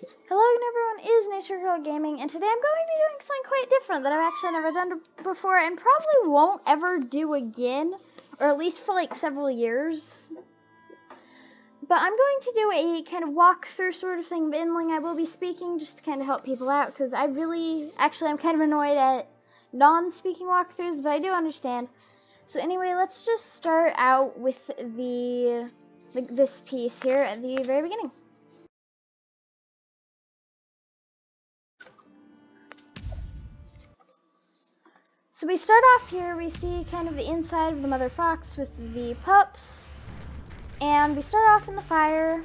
Hello again everyone, is Nature Girl Gaming, and today I'm going to be doing something quite different that I've actually never done before and probably won't ever do again, or at least for like several years. But I'm going to do a kind of walkthrough sort of thing of Endling. I will be speaking just to kind of help people out, because I'm kind of annoyed at non-speaking walkthroughs, but I do understand. So anyway, let's just start out with this piece here at the very beginning. So we start off here, we see kind of the inside of the mother fox with the pups, and we start off in the fire.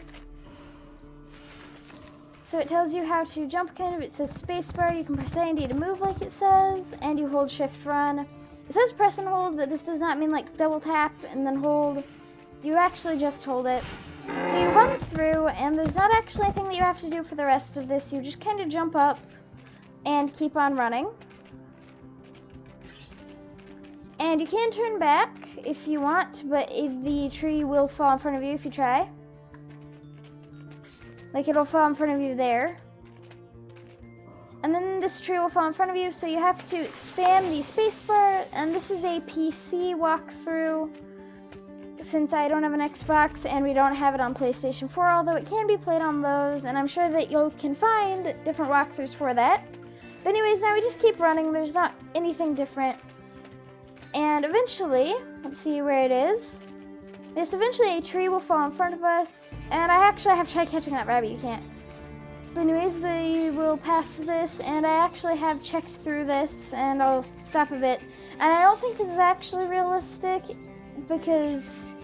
So it tells you how to jump kind of, it says spacebar, you can press A and D to move like it says, and you hold shift run. It says press and hold, but this does not mean like double tap and then hold. You actually just hold it. So you run through, and there's not actually anything that you have to do for the rest of this, you just kind of jump up and keep on running. And you can turn back if you want, but the tree will fall in front of you if you try. Like, it'll fall in front of you there. And then this tree will fall in front of you, so you have to spam the spacebar. And this is a PC walkthrough, since I don't have an Xbox and we don't have it on PlayStation 4, although it can be played on those, and I'm sure that you can find different walkthroughs for that. But anyways, now we just keep running, there's not anything different. And eventually, let's see where it is. Yes, eventually a tree will fall in front of us. And I actually have tried catching that rabbit, you can't. But anyways, they will pass this, and I actually have checked through this, and I'll stop a bit. And I don't think this is actually realistic, because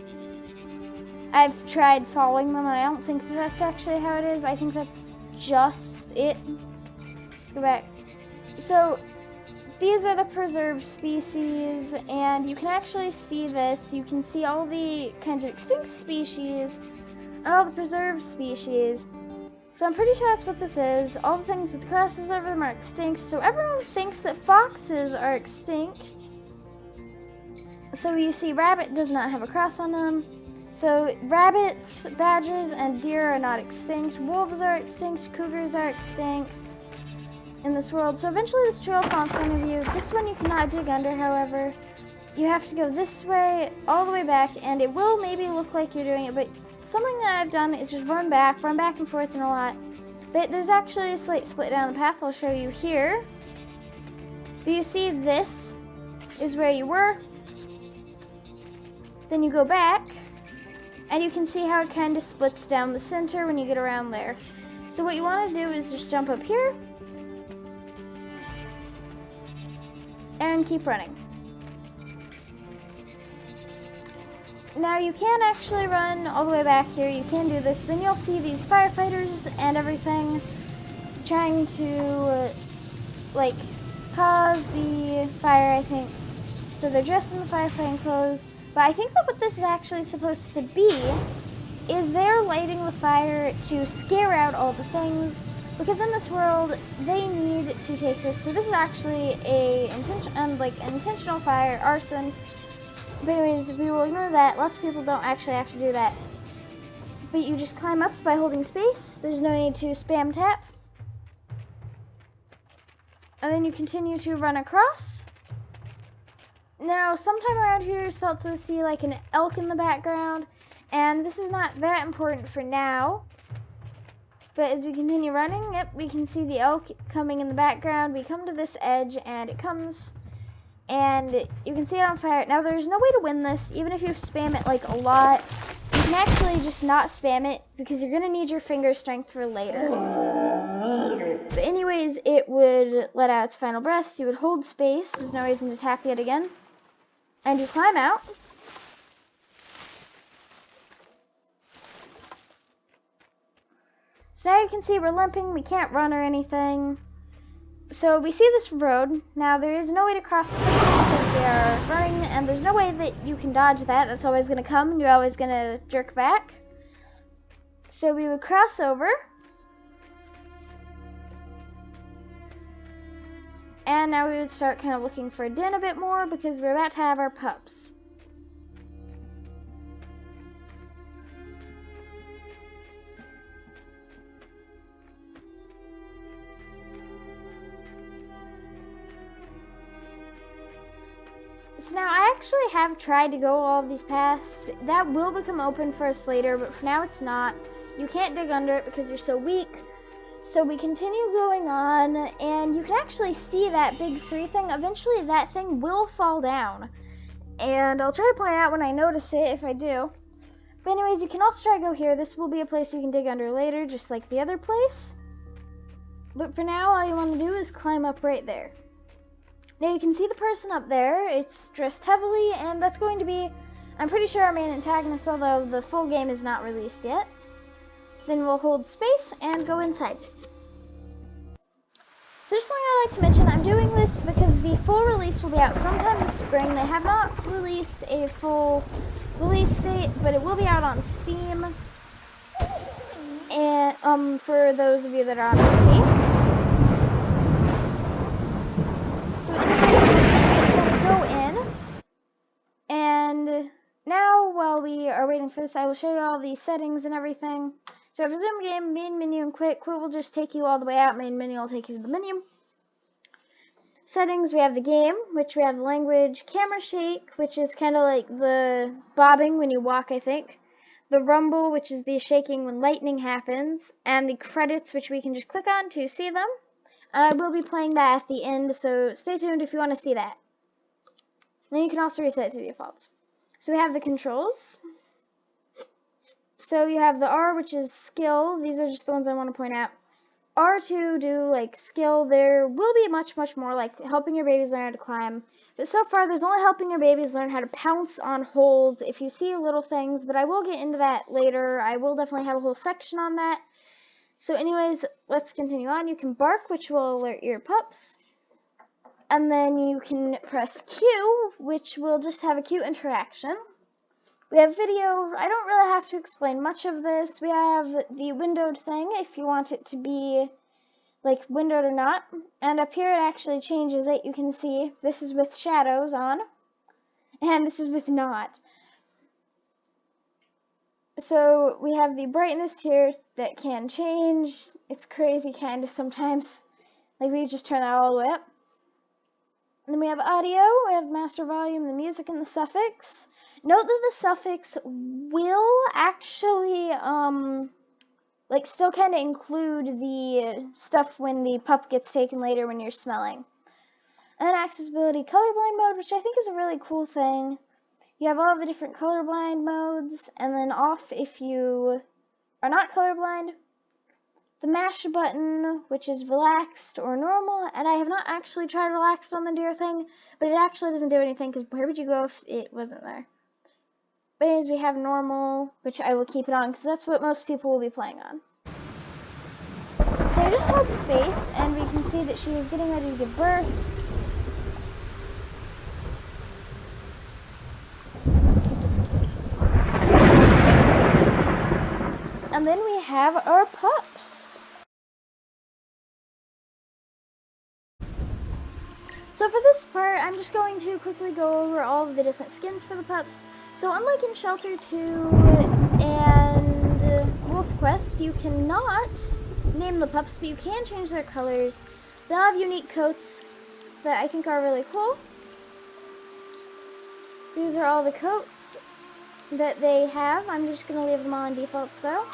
I've tried following them, and I don't think that's actually how it is. I think that's just it. Let's go back. So, these are the preserved species, and you can actually see this. You can see all the kinds of extinct species and all the preserved species. So I'm pretty sure that's what this is. All the things with crosses over them are extinct. So everyone thinks that foxes are extinct. So you see rabbit does not have a cross on them. So rabbits, badgers, and deer are not extinct. Wolves are extinct. Cougars are extinct in this world. So eventually this tree will fall in front of you. This one you cannot dig under, however. You have to go this way, all the way back, and it will maybe look like you're doing it, but something that I've done is just run back and forth and a lot. But there's actually a slight split down the path I'll show you here. But you see this is where you were. Then you go back, and you can see how it kind of splits down the center when you get around there. So what you want to do is just jump up here, and keep running. Now you can actually run all the way back here, you can do this, then you'll see these firefighters and everything trying to like cause the fire, I think. So they're dressed in the firefighting clothes, but I think that what this is actually supposed to be is they're lighting the fire to scare out all the things, because in this world they need to take this. So this is actually an intentional fire, arson. But anyways, we will ignore that. Lots of people don't actually have to do that. But you just climb up by holding space. There's no need to spam tap. And then you continue to run across. Now, sometime around here, you start to see like an elk in the background. And this is not that important for now. But as we continue running, yep, we can see the elk coming in the background. We come to this edge, and it comes, and you can see it on fire. Now, there's no way to win this, even if you spam it like a lot. You can actually just not spam it, because you're going to need your finger strength for later. But anyways, it would let out its final breaths. You would hold space. There's no reason to tap yet again. And you climb out. So now you can see we're limping, we can't run or anything. So we see this road. Now there is no way to cross quickly because they are running, and there's no way that you can dodge that. That's always going to come, and you're always going to jerk back. So we would cross over. And now we would start kind of looking for a den a bit more, because we're about to have our pups. actually have tried to go all of these paths. That will become open for us later, but for now it's not. You can't dig under it because you're so weak. So we continue going on, and you can actually see that big 3 thing. Eventually that thing will fall down. And I'll try to point out when I notice it if I do. But anyways, you can also try to go here. This will be a place you can dig under later, just like the other place. But for now, all you want to do is climb up right there. Now you can see the person up there. It's dressed heavily, and that's going to be, I'm pretty sure, our main antagonist, although the full game is not released yet. Then we'll hold space and go inside. So just something I like to mention, I'm doing this because the full release will be out sometime this spring. They have not released a full release date, but it will be out on Steam. And for those of you that are on PC. So anyways, we can go in. And now, while we are waiting for this, I will show you all the settings and everything. So if resume game, main menu, and quit will just take you all the way out. Main menu will take you to the menu. Settings, we have the game, which we have the language, camera shake, which is kind of like the bobbing when you walk, I think. The rumble, which is the shaking when lightning happens, and the credits, which we can just click on to see them. And I will be playing that at the end, so stay tuned if you want to see that. Then you can also reset it to defaults. So we have the controls. So you have the R, which is skill. These are just the ones I want to point out. R to do like skill. There will be much more like helping your babies learn how to climb. But so far, there's only helping your babies learn how to pounce on holes if you see little things. But I will get into that later. I will definitely have a whole section on that. So anyways, let's continue on. You can bark, which will alert your pups. And then you can press Q, which will just have a cute interaction. We have video. I don't really have to explain much of this. We have the windowed thing if you want it to be like windowed or not. And up here it actually changes it. You can see this is with shadows on and this is with not. So we have the brightness here that can change. It's crazy kind of sometimes. Like we just turn that all the way up. And then we have audio, we have master volume, the music, and the suffix. Note that the suffix will actually, like still kind of include the stuff when the pup gets taken later when you're smelling. And then accessibility colorblind mode, which I think is a really cool thing. You have all the different colorblind modes, and then off if you are not colorblind. The mash button, which is relaxed or normal, and I have not actually tried relaxed on the deer thing, but it actually doesn't do anything, because where would you go if it wasn't there? But anyways, we have normal, which I will keep it on, because that's what most people will be playing on. So I just hold space, and we can see that she is getting ready to give birth. And then we have our pups. So for this part, I'm just going to quickly go over all of the different skins for the pups. So unlike in Shelter 2 and Wolf Quest, you cannot name the pups, but you can change their colors. They'll have unique coats that I think are really cool. These are all the coats that they have. I'm just going to leave them all on defaults though.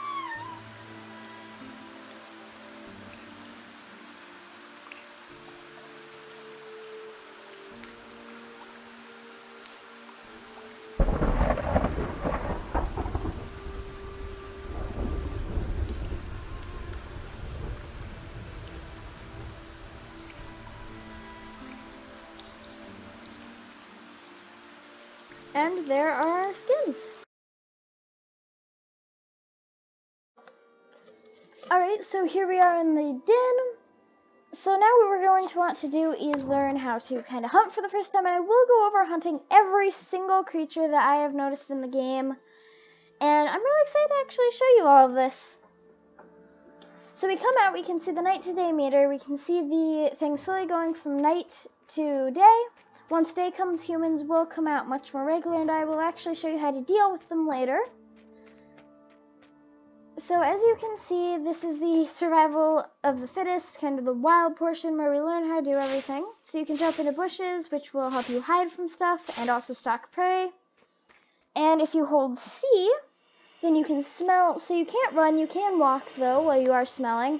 And there are our skins. Alright, so here we are in the den. So now what we're going to want to do is learn how to kind of hunt for the first time. And I will go over hunting every single creature that I have noticed in the game. And I'm really excited to actually show you all of this. So we come out, we can see the night to day meter. We can see the thing slowly going from night to day. Once day comes, humans will come out much more regular, and I will actually show you how to deal with them later. So as you can see, this is the survival of the fittest, kind of the wild portion where we learn how to do everything. So you can jump into bushes, which will help you hide from stuff and also stalk prey. And if you hold C, then you can smell. So you can't run, you can walk though while you are smelling.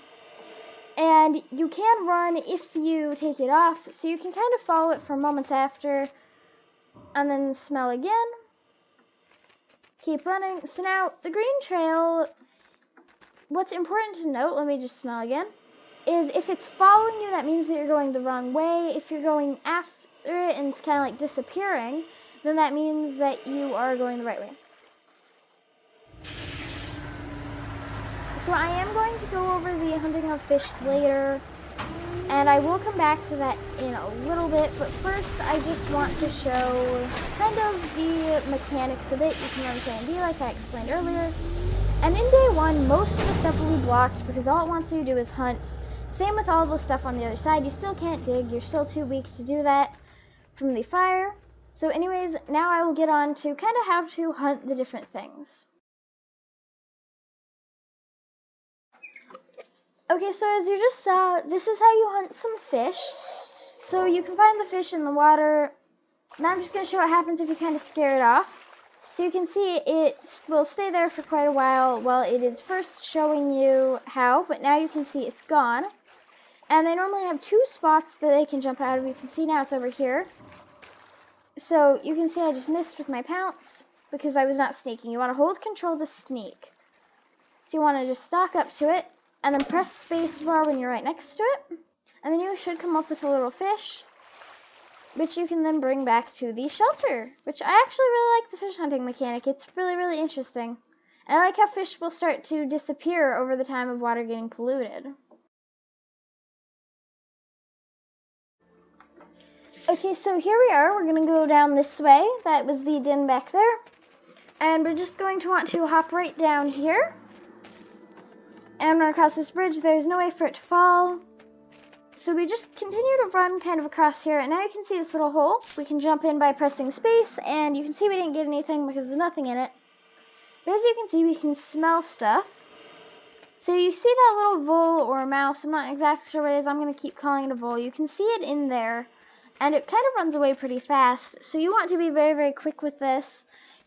And you can run if you take it off, so you can kind of follow it for moments after, and then smell again. Keep running. So now, the green trail, what's important to note, let me just smell again, is if it's following you, that means that you're going the wrong way. If you're going after it and it's kind of like disappearing, then that means that you are going the right way. So I am going to go over the hunting of fish later, and I will come back to that in a little bit, but first I just want to show kind of the mechanics of it. You can run K and B like I explained earlier. And in day one, most of the stuff will be blocked because all it wants you to do is hunt. Same with all the stuff on the other side. You still can't dig. You're still too weak to do that from the fire. So anyways, now I will get on to kind of how to hunt the different things. Okay, so as you just saw, this is how you hunt some fish. So you can find the fish in the water. Now I'm just going to show what happens if you kind of scare it off. So you can see it will stay there for quite a while it is first showing you how, but now you can see it's gone. And they normally have two spots that they can jump out of. You can see now it's over here. So you can see I just missed with my pounce because I was not sneaking. You want to hold control to sneak. So you want to just stalk up to it and then press spacebar when you're right next to it. And then you should come up with a little fish, which you can then bring back to the shelter, which I actually really like the fish hunting mechanic. It's really, really interesting. And I like how fish will start to disappear over the time of water getting polluted. Okay, so here we are. We're going to go down this way. That was the den back there. And we're just going to want to hop right down here. And run across this bridge. There's no way for it to fall. So we just continue to run kind of across here, and now you can see this little hole. We can jump in by pressing space, and you can see we didn't get anything because there's nothing in it. But as you can see, we can smell stuff. So you see that little vole or mouse, I'm not exactly sure what it is, I'm going to keep calling it a vole. You can see it in there, and it kind of runs away pretty fast. So you want to be very, very quick with this.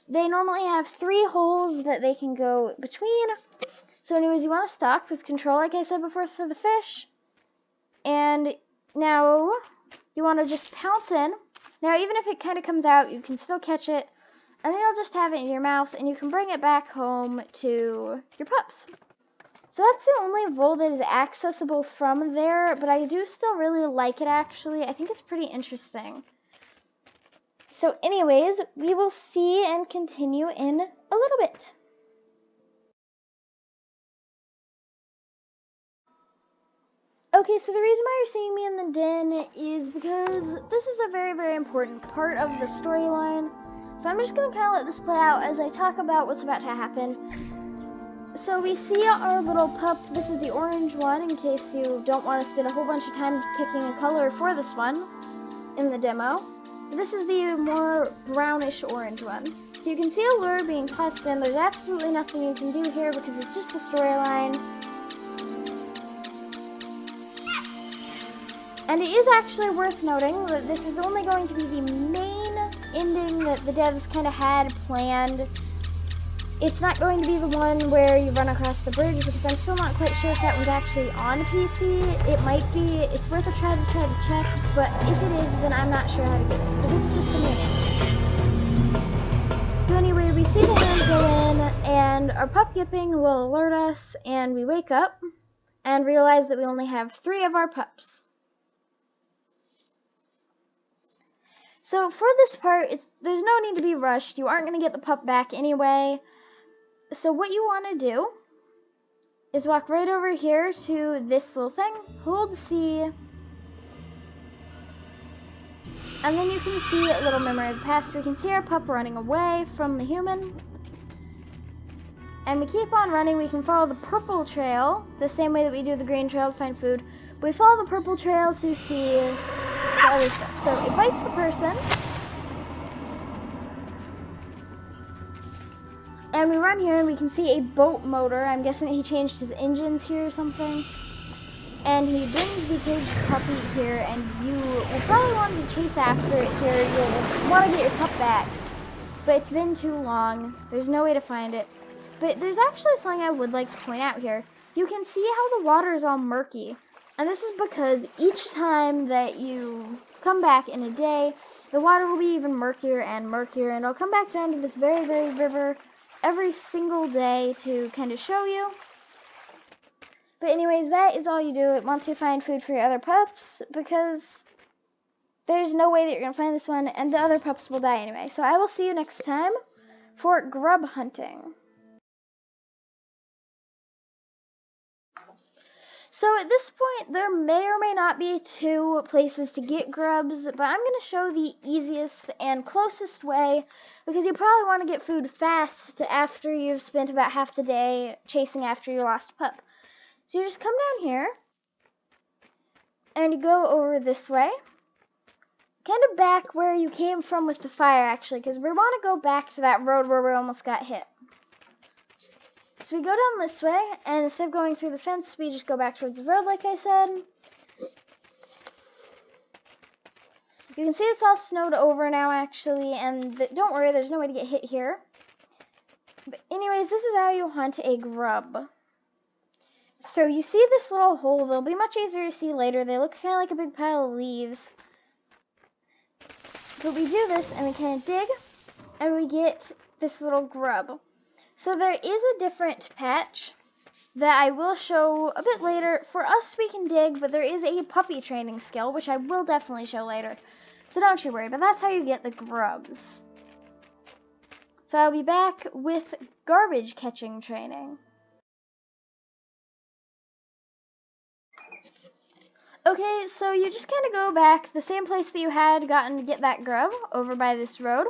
They normally have 3 holes that they can go between. So anyways, you want to stalk with control, like I said before, for the fish. And now you want to just pounce in. Now even if it kind of comes out, you can still catch it. And then you'll just have it in your mouth and you can bring it back home to your pups. So that's the only vole that is accessible from there, but I do still really like it actually. I think it's pretty interesting. So anyways, we will see and continue in a little bit. Okay, so the reason why you're seeing me in the den is because this is a very, very important part of the storyline. So I'm just going to kind of let this play out as I talk about what's about to happen. So we see our little pup. This is the orange one, in case you don't want to spend a whole bunch of time picking a color for this one in the demo. This is the more brownish orange one. So you can see a lure being tossed in. There's absolutely nothing you can do here because it's just the storyline. And it is actually worth noting that this is only going to be the main ending that the devs kind of had planned. It's not going to be the one where you run across the bridge because I'm still not quite sure if that one's actually on PC. It might be. It's worth a try to check, but if it is, then I'm not sure how to get it. So this is just the main ending. So anyway, we see the hand go in, and our pup yipping will alert us, and we wake up and realize that we only have 3 of our pups. So for this part, there's no need to be rushed. You aren't going to get the pup back anyway. So what you want to do is walk right over here to this little thing, hold C, and then you can see a little memory of the past. We can see our pup running away from the human. And we keep on running. We can follow the purple trail, the same way that we do the green trail to find food. But we follow the purple trail to see the other stuff. So it bites the person. And we run here and we can see a boat motor. I'm guessing he changed his engines here or something. And he brings the caged puppy here, and you will probably want to chase after it here. You'll want to get your pup back. But it's been too long. There's no way to find it. But there's actually something I would like to point out here. You can see how the water is all murky. And this is because each time that you come back in a day, the water will be even murkier and murkier. And I'll come back down to this very, very river every single day to kind of show you. But anyways, that is all you do once you find food for your other pups, because there's no way that you're going to find this one, and the other pups will die anyway. So I will see you next time for grub hunting. So at this point, there may or may not be 2 places to get grubs, but I'm going to show the easiest and closest way, because you probably want to get food fast after you've spent about half the day chasing after your lost pup. So you just come down here, and you go over this way, kind of back where you came from with the fire, actually, because we want to go back to that road where we almost got hit. So we go down this way, and instead of going through the fence, we just go back towards the road, like I said. You can see it's all snowed over now, actually, and don't worry, there's no way to get hit here. But anyways, this is how you hunt a grub. So you see this little hole. They'll be much easier to see later. They look kind of like a big pile of leaves. But we do this, and we kind of dig, and we get this little grub. So there is a different patch that I will show a bit later. For us, we can dig, but there is a puppy training skill, which I will definitely show later. So don't you worry, but that's how you get the grubs. So I'll be back with garbage catching training. Okay, so you just kind of go back the same place that you had gotten to get that grub, over by this road.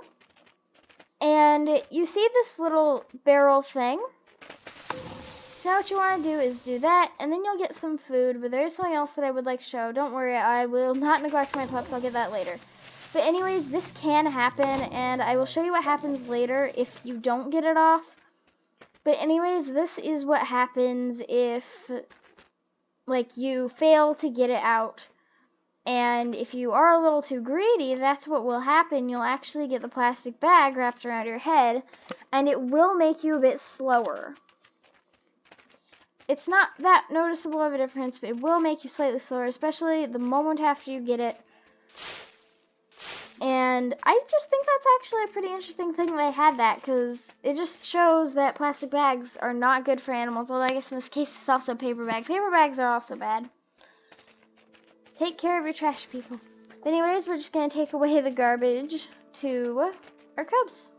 And you see this little barrel thing. So now what you want to do is do that, and then you'll get some food. But there's something else that I would like to show. Don't worry, I will not neglect my pups. I'll get that later. But anyways, this can happen, and I will show you what happens later if you don't get it off. But anyways, this is what happens if, like, you fail to get it out. And if you are a little too greedy, that's what will happen. You'll actually get the plastic bag wrapped around your head, and it will make you a bit slower. It's not that noticeable of a difference, but it will make you slightly slower, especially the moment after you get it. And I just think that's actually a pretty interesting thing they had that, because it just shows that plastic bags are not good for animals. Although I guess in this case it's also a paper bag. Paper bags are also bad. Take care of your trash, people. But anyways, we're just going to take away the garbage to our cubs.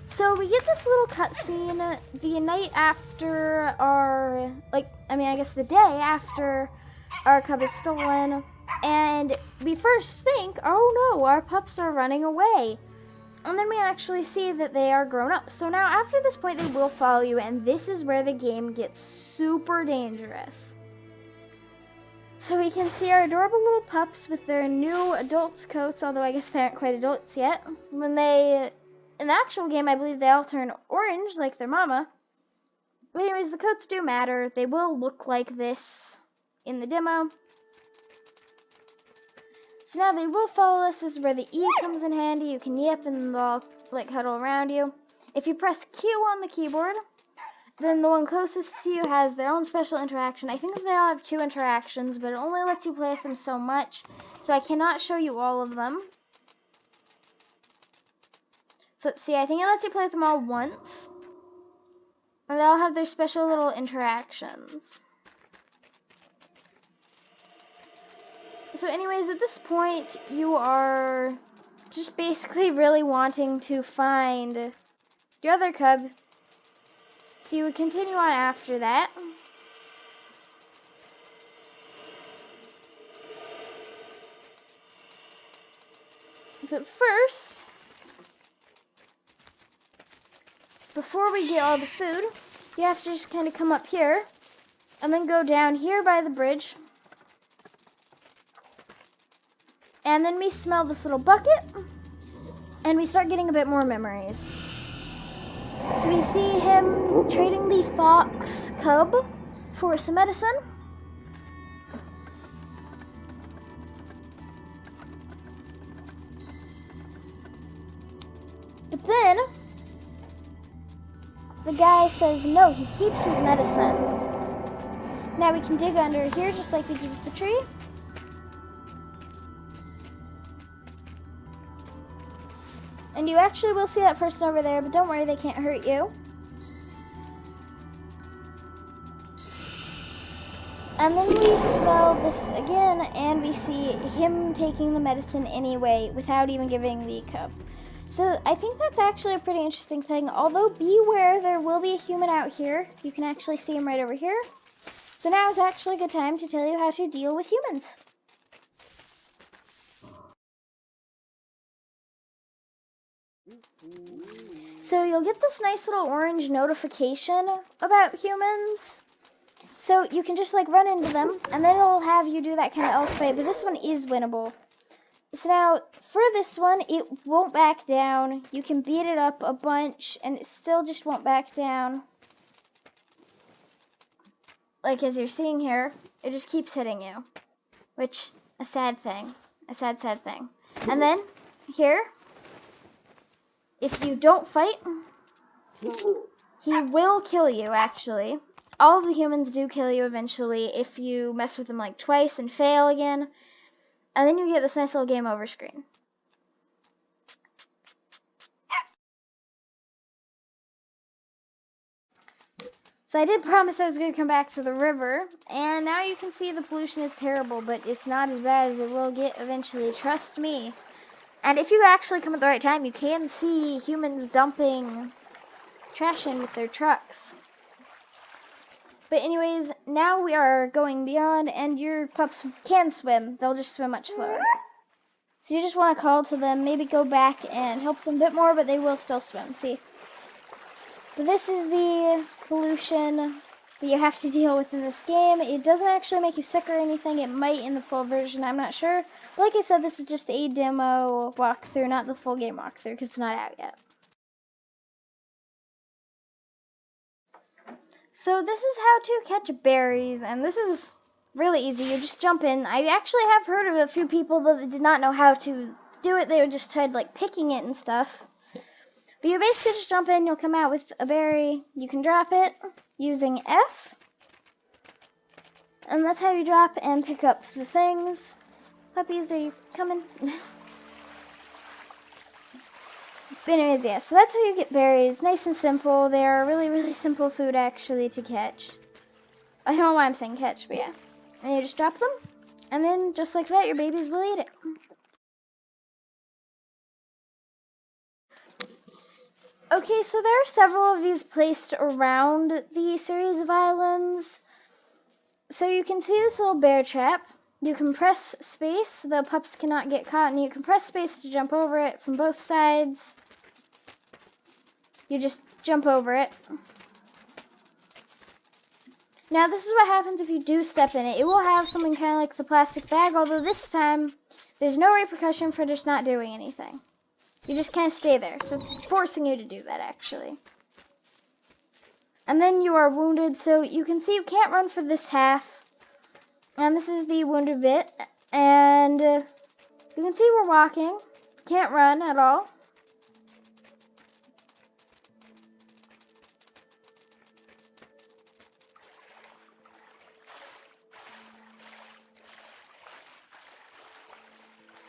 So we get this little cutscene the night after our, I guess the day after our cub is stolen. And we first think, oh no, our pups are running away. And then we actually see that they are grown up. So now after this point, they will follow you, and this is where the game gets super dangerous. So we can see our adorable little pups with their new adult coats, although I guess they aren't quite adults yet. When they, in the actual game, I believe they all turn orange like their mama. But anyways, the coats do matter. They will look like this in the demo. So now they will follow us. This is where the E comes in handy. You can yip and they'll huddle around you. If you press Q on the keyboard, then the one closest to you has their own special interaction. I think they all have 2 interactions, but it only lets you play with them so much, so I cannot show you all of them. So let's see, I think it lets you play with them all once. And they all have their special little interactions. So anyways, at this point, you are just basically really wanting to find your other cub. So you would continue on after that. But first, before we get all the food, you have to just kind of come up here and then go down here by the bridge. And then we smell this little bucket, and we start getting a bit more memories. So we see him trading the fox cub for some medicine. But then, the guy says no, he keeps his medicine. Now we can dig under here just like we did with the tree. And you actually will see that person over there, but don't worry, they can't hurt you. And then we smell this again, and we see him taking the medicine anyway without even giving the cup. So I think that's actually a pretty interesting thing. Although beware, there will be a human out here. You can actually see him right over here. So now is actually a good time to tell you how to deal with humans. So you'll get this nice little orange notification about humans. So you can just like run into them, and then it'll have you do that kind of elf fight, but this one is winnable. So now, for this one, it won't back down. You can beat it up a bunch, and it still just won't back down. Like as you're seeing here, it just keeps hitting you. Which, a sad thing. A sad, sad thing. And then, here, if you don't fight, he will kill you, actually. All of the humans do kill you eventually if you mess with them like twice and fail again. And then you get this nice little game over screen. So I did promise I was going to come back to the river, and now you can see the pollution is terrible, but it's not as bad as it will get eventually, trust me. And if you actually come at the right time, you can see humans dumping trash in with their trucks. But anyways, now we are going beyond, and your pups can swim. They'll just swim much slower. So you just want to call to them, maybe go back and help them a bit more, but they will still swim, see? But this is the pollution that you have to deal with in this game. It doesn't actually make you sick or anything. It might in the full version, I'm not sure. But like I said, this is just a demo walkthrough, not the full game walkthrough, because it's not out yet. So this is how to catch berries, and this is really easy. You just jump in. I actually have heard of a few people that did not know how to do it. They would just tried like picking it and stuff. But you basically just jump in, you'll come out with a berry. You can drop it using F. And that's how you drop and pick up the things. Puppies, are you coming? But anyways, yeah, so that's how you get berries. Nice and simple. They are really, really simple food, actually, to catch. I don't know why I'm saying catch, but yeah. And you just drop them. And then, just like that, your babies will eat it. Okay, so there are several of these placed around the series of islands. So you can see this little bear trap. You can press space, the pups cannot get caught, and you can press space to jump over it from both sides. You just jump over it. Now this is what happens if you do step in it. It will have something kind of like the plastic bag, although this time there's no repercussion for just not doing anything. You just kind of stay there, so it's forcing you to do that actually. And then you are wounded, so you can see you can't run for this half. And this is the wounded bit, and you can see we're walking. Can't run at all.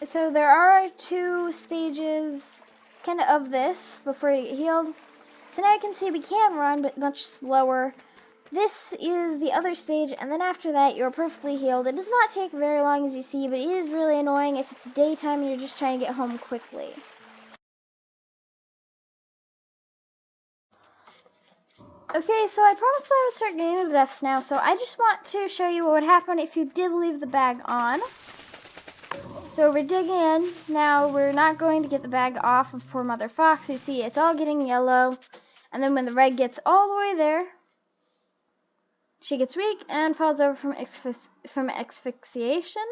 So there are 2 stages kind of this before you get healed. So now you can see we can run, but much slower. This is the other stage, and then after that, you're perfectly healed. It does not take very long, as you see, but it is really annoying if it's daytime and you're just trying to get home quickly. Okay, so I promised that I would start getting the deaths now, so I just want to show you what would happen if you did leave the bag on. So we're digging in. Now we're not going to get the bag off of poor Mother Fox. You see, it's all getting yellow. And then when the red gets all the way there, she gets weak and falls over from asphyxiation.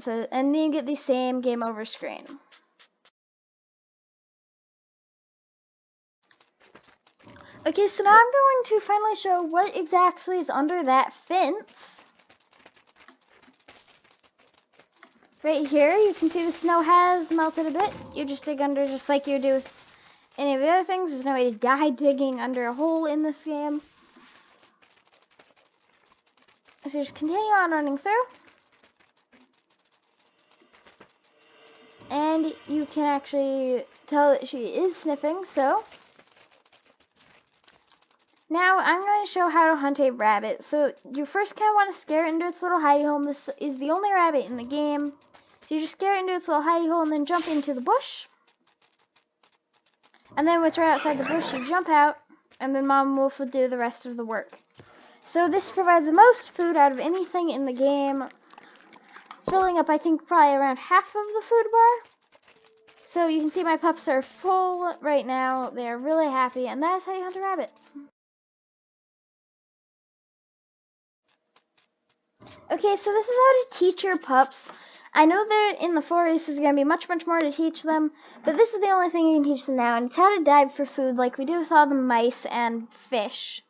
So, and then you get the same game over screen. Okay, so now I'm going to finally show what exactly is under that fence. Right here, you can see the snow has melted a bit. You just dig under just like you do with any of the other things. There's no way to die digging under a hole in this game. So you just continue on running through. And you can actually tell that she is sniffing, so now I'm going to show how to hunt a rabbit. So you first kind of want to scare it into its little hidey hole. This is the only rabbit in the game. So you just scare it into its little hidey hole and then jump into the bush. And then when it's right outside the bush, you jump out, and then Mom Wolf will do the rest of the work. So this provides the most food out of anything in the game, filling up, I think, probably around half of the food bar. So you can see my pups are full right now. They are really happy, and that is how you hunt a rabbit. Okay, so this is how to teach your pups. I know that in the forest there's going to be much more to teach them, but this is the only thing you can teach them now, and it's how to dive for food like we do with all the mice and fish.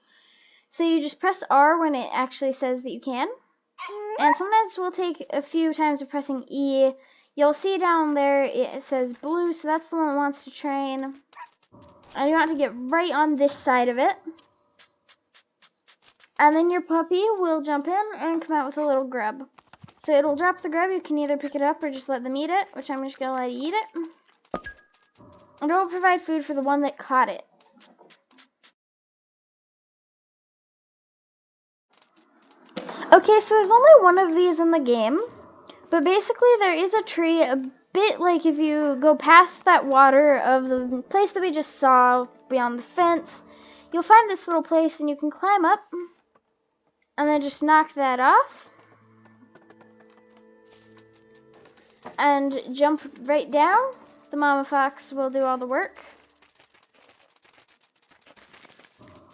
So you just press R when it actually says that you can, and sometimes we'll take a few times of pressing E. You'll see down there it says blue, so that's the one that wants to train. And you want to get right on this side of it. And then your puppy will jump in and come out with a little grub. So it'll drop the grub. You can either pick it up or just let them eat it, which I'm just going to let it eat it. And it will provide food for the one that caught it. Okay, so there's only one of these in the game. But basically there is a tree a bit like if you go past that water of the place that we just saw beyond the fence. You'll find this little place and you can climb up. And then just knock that off. And jump right down. The mama fox will do all the work.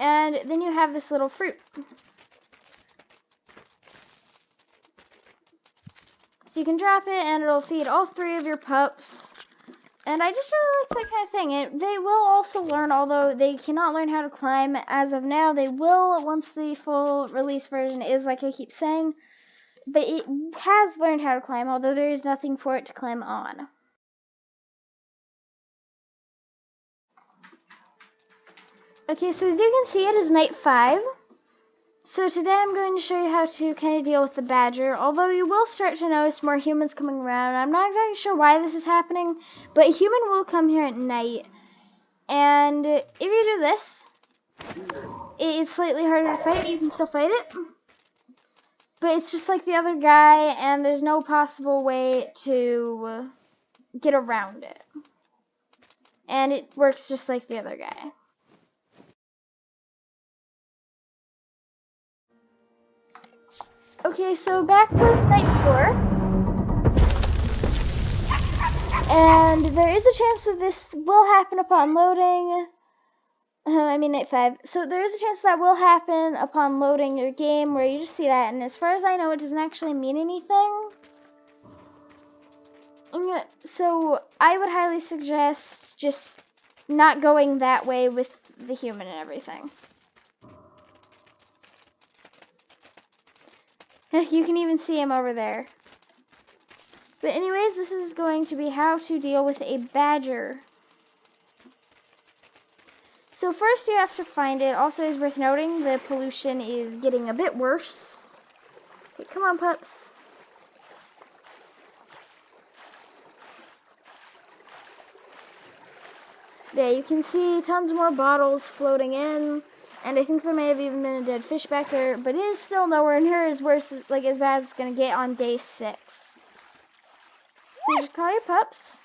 And then you have this little fruit. So you can drop it and it'll feed all three of your pups. And I just really like that kind of thing. And they will also learn, although they cannot learn how to climb as of now. They will once the full release version is, like I keep saying. But it has learned how to climb, although there is nothing for it to climb on. Okay, so as you can see, it is night 5. So today I'm going to show you how to kind of deal with the badger, although you will start to notice more humans coming around. I'm not exactly sure why this is happening, but a human will come here at night. And if you do this, it's slightly harder to fight. You can still fight it, but it's just like the other guy, and there's no possible way to get around it. And it works just like the other guy. Okay, so back with night 4. And there is a chance that this will happen upon loading. Night 5. So there is a chance that will happen upon loading your game where you just see that. And as far as I know, it doesn't actually mean anything. So I would highly suggest just not going that way with the human and everything. You can even see him over there. But anyways, this is going to be how to deal with a badger. So first you have to find it. Also, is worth noting, the pollution is getting a bit worse. Okay, come on, pups. Yeah, you can see tons more bottles floating in. And I think there may have even been a dead fish back there, but it is still nowhere near as worse, like as bad as it's gonna get on day 6. So you just call your pups.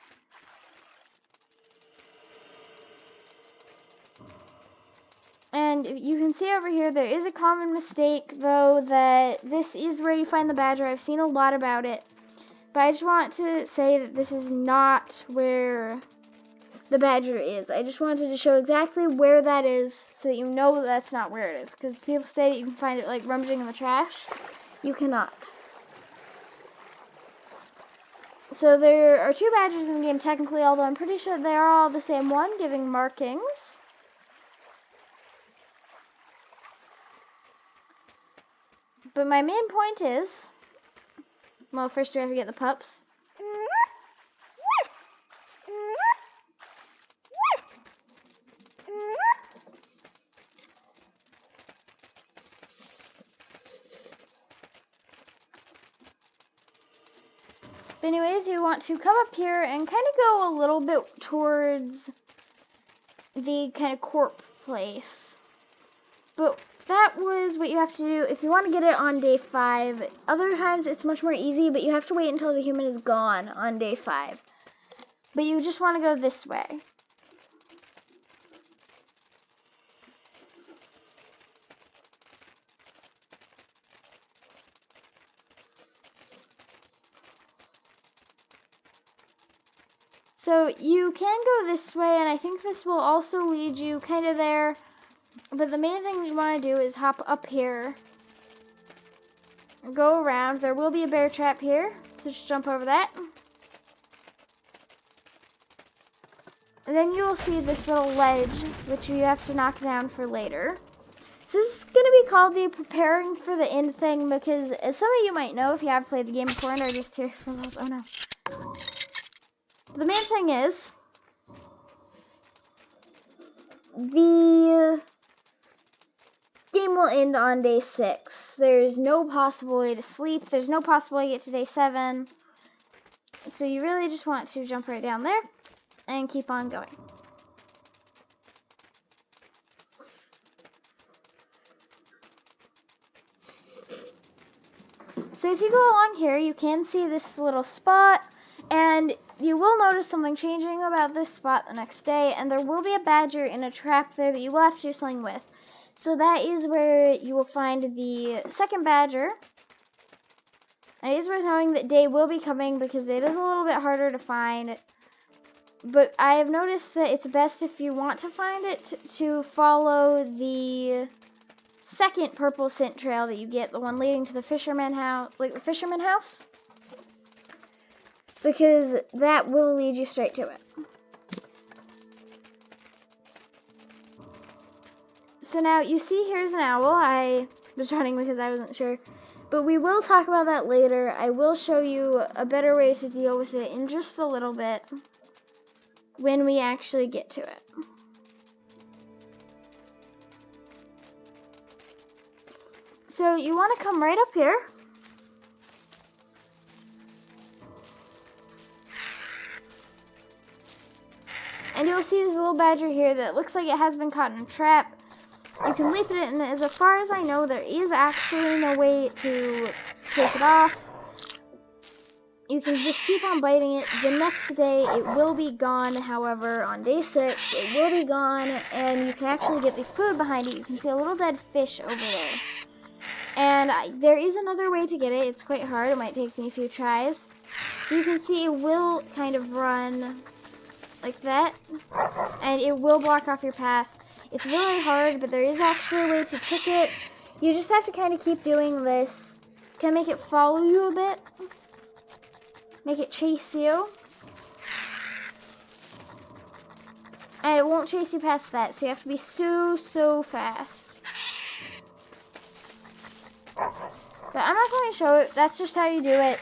And you can see over here, there is a common mistake, though, that this is where you find the badger. I've seen a lot about it. But I just want to say that this is not where the badger is. I just wanted to show exactly where that is so that you know that that's not where it is. Because people say that you can find it like rummaging in the trash. You cannot. So there are 2 badgers in the game technically, although I'm pretty sure they are all the same one, giving markings. But my main point is, well, first we have to get the pups. But anyways, you want to come up here and kind of go a little bit towards the kind of corp place. But that was what you have to do if you want to get it on day 5. Other times it's much more easy, but you have to wait until the human is gone on day 5. But you just want to go this way. So you can go this way, and I think this will also lead you kind of there. But the main thing you want to do is hop up here. Go around. There will be a bear trap here, so just jump over that. And then you will see this little ledge, which you have to knock down for later. So this is going to be called the preparing for the end thing, because as some of you might know if you have played the game before and are just here for those, oh no. The main thing is, the game will end on day 6. There's no possible way to sleep. There's no possible way to get to day 7. So you really just want to jump right down there and keep on going. So if you go along here, you can see this little spot, and you will notice something changing about this spot the next day, and there will be a badger in a trap there that you will have to do something with. So that is where you will find the second badger. And it is worth knowing that day will be coming because it is a little bit harder to find. But I have noticed that it's best if you want to find it to follow the second purple scent trail that you get, the one leading to the fisherman house, like the fisherman house, because that will lead you straight to it. So now you see here's an owl. I was running because I wasn't sure, but we will talk about that later. I will show you a better way to deal with it in just a little bit when we actually get to it. So you want to come right up here. And you'll see this little badger here that looks like it has been caught in a trap. You can leap at it, and as far as I know, there is actually no way to chase it off. You can just keep on biting it. The next day, it will be gone. However, on day 6, it will be gone, and you can actually get the food behind it. You can see a little dead fish over there. And there is another way to get it. It's quite hard. It might take me a few tries. You can see it will kind of run like that, and it will block off your path. It's really hard, but there is actually a way to trick it. You just have to kind of keep doing this. Kind of make it follow you a bit. Make it chase you. And it won't chase you past that, so you have to be so fast. But I'm not going to show it. That's just how you do it.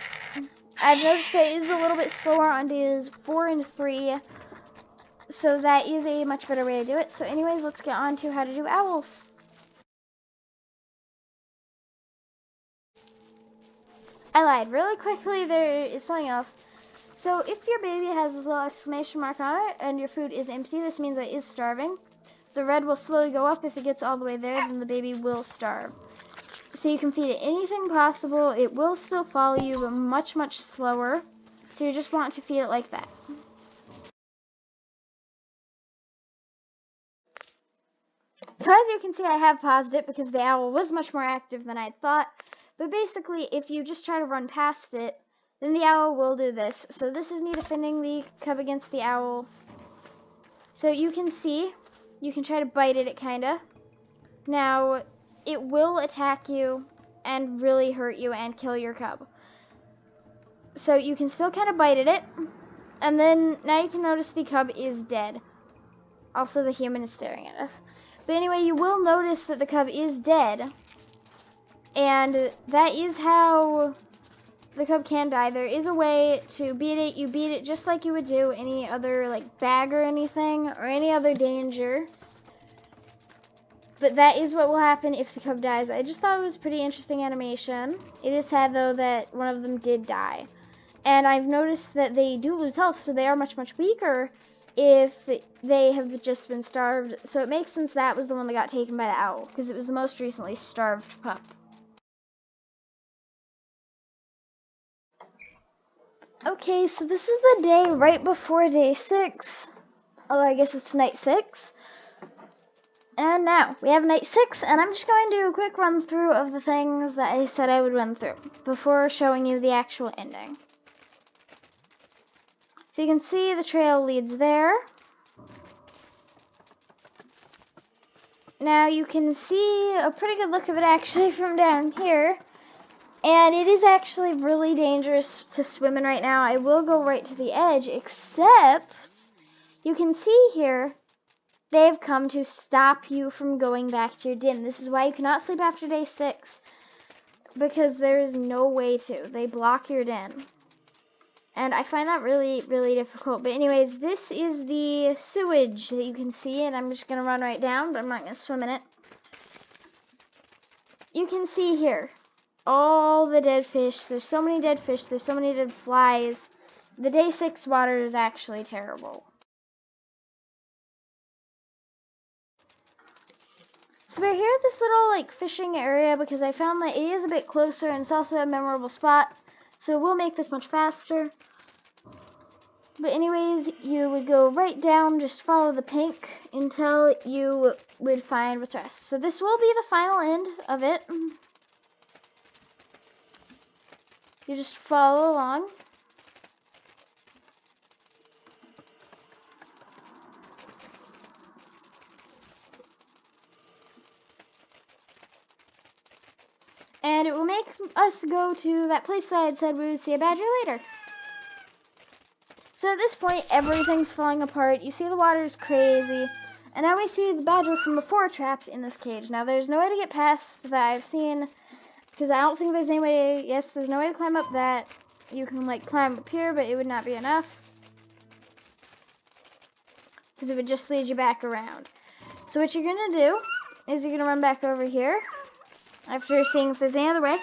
I've noticed that it is a little bit slower on days 4 and 3. So that is a much better way to do it. So anyways, let's get on to how to do owls. I lied. Really quickly, there is something else. So if your baby has a little exclamation mark on it and your food is empty, this means that it is starving. The red will slowly go up. If it gets all the way there, then the baby will starve. So you can feed it anything possible. It will still follow you, but much slower. So you just want to feed it like that. So as you can see, I have paused it because the owl was much more active than I thought. But basically, if you just try to run past it, then the owl will do this. So this is me defending the cub against the owl. So you can see, you can try to bite it kinda. Now, it will attack you and really hurt you and kill your cub. So you can still kind of bite at it. And then now you can notice the cub is dead. Also, the human is staring at us. But anyway, you will notice that the cub is dead. And that is how the cub can die. There is a way to beat it. You beat it just like you would do any other like bag or anything or any other danger. But that is what will happen if the cub dies. I just thought it was pretty interesting animation. It is sad though that one of them did die. And I've noticed that they do lose health, so they are much, much weaker if they have just been starved. So it makes sense that was the one that got taken by the owl, because it was the most recently starved pup. Okay, so this is the day right before day 6. Although I guess it's night 6. And now, we have night 6, and I'm just going to do a quick run through of the things that I said I would run through before showing you the actual ending. So you can see the trail leads there. Now you can see a pretty good look of it actually from down here. And it is actually really dangerous to swim in right now. I will go right to the edge, except you can see here they've come to stop you from going back to your den. This is why you cannot sleep after day 6, because there's no way to. They block your den. And I find that really, really difficult. But anyways, this is the sewage that you can see, and I'm just going to run right down, but I'm not going to swim in it. You can see here all the dead fish. There's so many dead fish. There's so many dead flies. The day 6 water is actually terrible. So we're here at this little like fishing area because I found that it is a bit closer and it's also a memorable spot. So we'll make this much faster. But anyways, you would go right down, just follow the pink until you would find what's rest. So this will be the final end of it. You just follow along. And it will make us go to that place that I had said we would see a badger later. So at this point, everything's falling apart. You see the water is crazy. And now we see the badger from before trapped in this cage. Now there's no way to get past that I've seen, because I don't think there's any way to, yes, there's no way to climb up that. You can like climb up here, but it would not be enough, because it would just lead you back around. So what you're going to do is you're going to run back over here after seeing if there's any other way.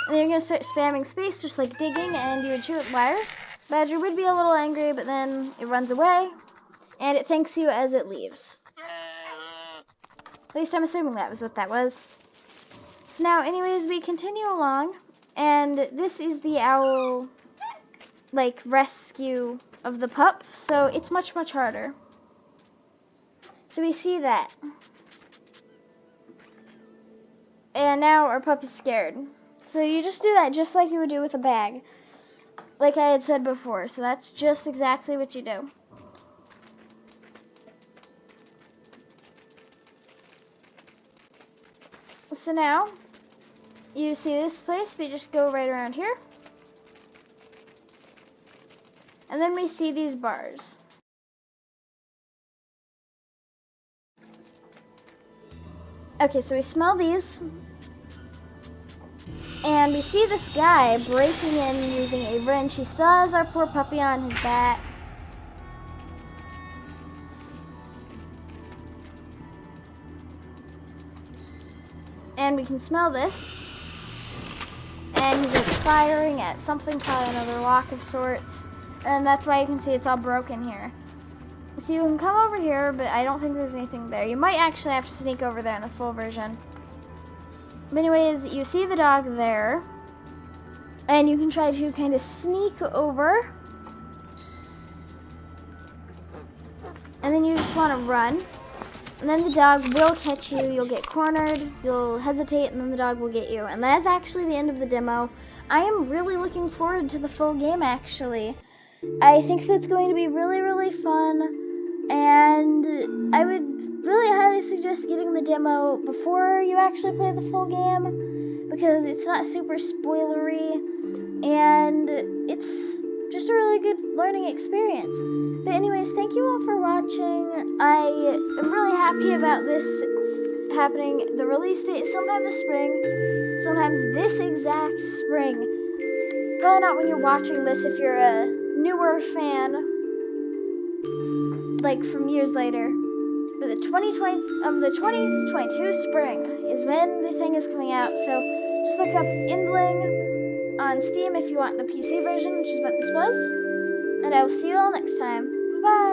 And then you're going to start spamming space, just like digging, and you would shoot wires. Badger would be a little angry, but then it runs away, and it thanks you as it leaves. At least I'm assuming that was what that was. So now, anyways, we continue along, and this is the owl, like, rescue of the pup, so it's much, much harder. So we see that. And now our pup is scared. So you just do that just like you would do with a bag, like I had said before. So that's just exactly what you do. So now you see this place, we just go right around here. And then we see these bars. Okay, so we smell these. And we see this guy breaking in using a wrench. He still has our poor puppy on his back. And we can smell this. And he's like firing at something, probably another lock of sorts. And that's why you can see it's all broken here. So you can come over here, but I don't think there's anything there. You might actually have to sneak over there in the full version. But anyways, you see the dog there. And you can try to kind of sneak over. And then you just want to run. And then the dog will catch you. You'll get cornered. You'll hesitate, and then the dog will get you. And that's actually the end of the demo. I am really looking forward to the full game, actually. I think that's going to be really, really fun. And I would really highly suggest getting the demo before you actually play the full game, because it's not super spoilery. and it's just a really good learning experience. But anyways, thank you all for watching. I am really happy about this happening. The release date is sometime this spring, sometimes this exact spring. Probably not when you're watching this if you're a newer fan, like from years later. But the 2022 spring is when the thing is coming out. So just look up Endling on Steam if you want the PC version, which is what this was. And I will see you all next time. Bye!